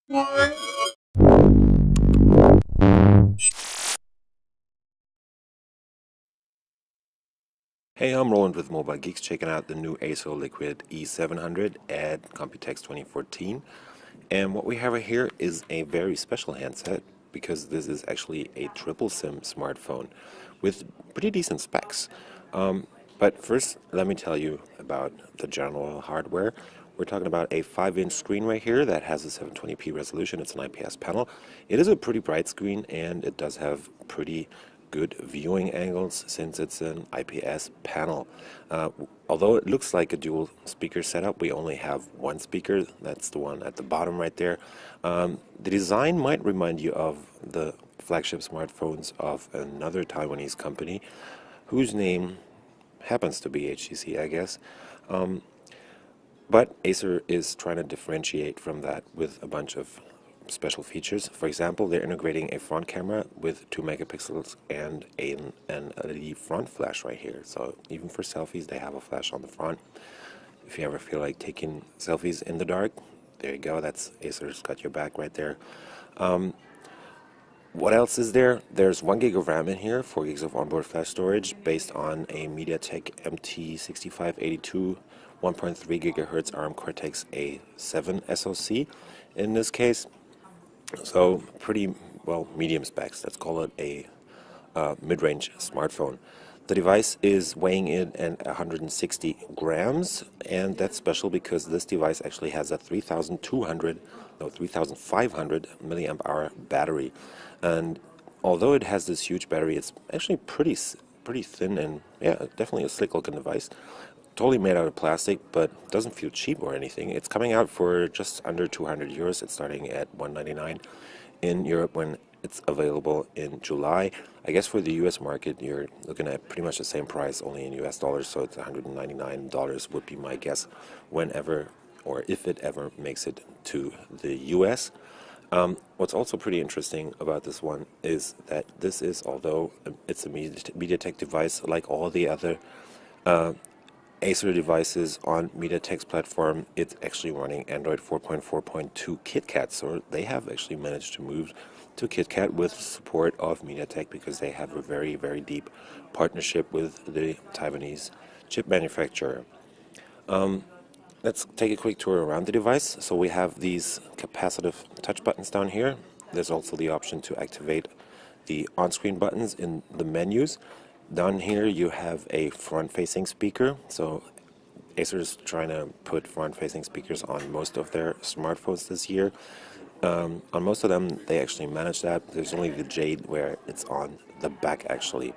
Hey, I'm Roland with Mobile Geeks, checking out the new Acer Liquid E700 at Computex 2014. And what we have right here is a very special handset because this is actually a triple SIM smartphone with pretty decent specs. But first, let me tell you about the general hardware. We're talking about a 5-inch screen right here that has a 720p resolution. It's an IPS panel. It is a pretty bright screen and it does have pretty good viewing angles since it's an IPS panel. Although it looks like a dual speaker setup, we only have one speaker. That's the one at the bottom right there. The design might remind you of the flagship smartphones of another Taiwanese company whose name happens to be HTC, I guess. But Acer is trying to differentiate from that with a bunch of special features. For example, they're integrating a front camera with 2 megapixels and an LED front flash right here. So even for selfies, they have a flash on the front. If you ever feel like taking selfies in the dark, there you go. That's Acer's got your back right there. What else is there? There's 1 gig of RAM in here, 4 gigs of onboard flash storage based on a MediaTek MT6582 1.3 gigahertz ARM Cortex A7 SoC in this case. So pretty, well, medium specs. Let's call it a mid-range smartphone. The device is weighing in at 160 grams, and that's special because this device actually has a 3,500 milliamp hour battery. And although it has this huge battery, it's actually pretty thin and, yeah, definitely a slick looking device. Totally made out of plastic, but doesn't feel cheap or anything. It's coming out for just under 200 euros. It's starting at 199 in Europe when it's available in July. I guess for the US market, you're looking at pretty much the same price, only in US dollars, so it's $199 would be my guess whenever or if it ever makes it to the US. What's also pretty interesting about this one is that this is, although it's a MediaTek device, like all the other Acer devices on MediaTek's platform, it's actually running Android 4.4.2 KitKat, so they have actually managed to move to KitKat with support of MediaTek because they have a very, very deep partnership with the Taiwanese chip manufacturer. Let's take a quick tour around the device. So we have these capacitive touch buttons down here. There's also the option to activate the on-screen buttons in the menus. Down here you have a front-facing speaker. So Acer is trying to put front-facing speakers on most of their smartphones this year. On most of them, they actually manage that. There's only the Jade where it's on the back, actually.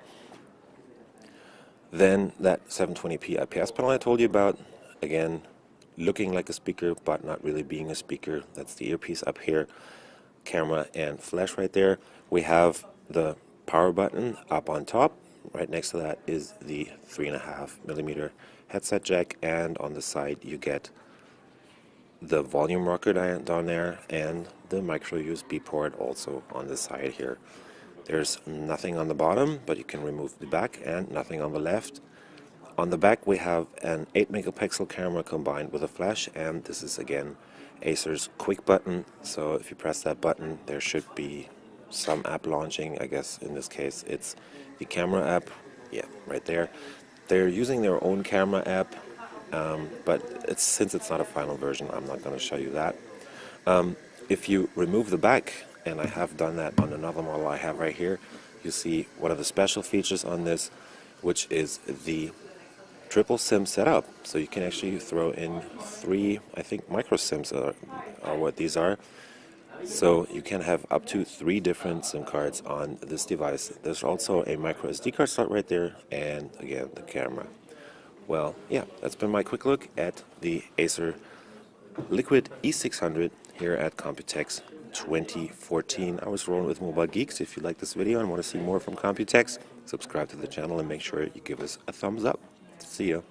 Then that 720p IPS panel I told you about, again, looking like a speaker, but not really being a speaker. That's the earpiece up here. Camera and flash right there. We have the power button up on top. Right next to that is the 3.5mm headset jack, and on the side you get the volume rocker down there and the micro USB port also on the side here. There's nothing on the bottom, but you can remove the back, and nothing on the left. On the back we have an 8 megapixel camera combined with a flash, and this is again Acer's quick button, so if you press that button there should be some app launching. I guess in this case it's the camera app, yeah, right there. They're using their own camera app, but since it's not a final version, I'm not going to show you that. If you remove the back, and I have done that on another model I have right here, you see one of the special features on this, which is the triple SIM setup. So you can actually throw in 3, I think, micro SIMs are what these are. So you can have up to 3 different SIM cards on this device. There's also a micro SD card slot right there, and again the camera. Well, yeah, that's been my quick look at the Acer Liquid E600 here at Computex 2014. I was rolling with Mobile Geeks. If you like this video and want to see more from Computex, subscribe to the channel and make sure you give us a thumbs up. See ya.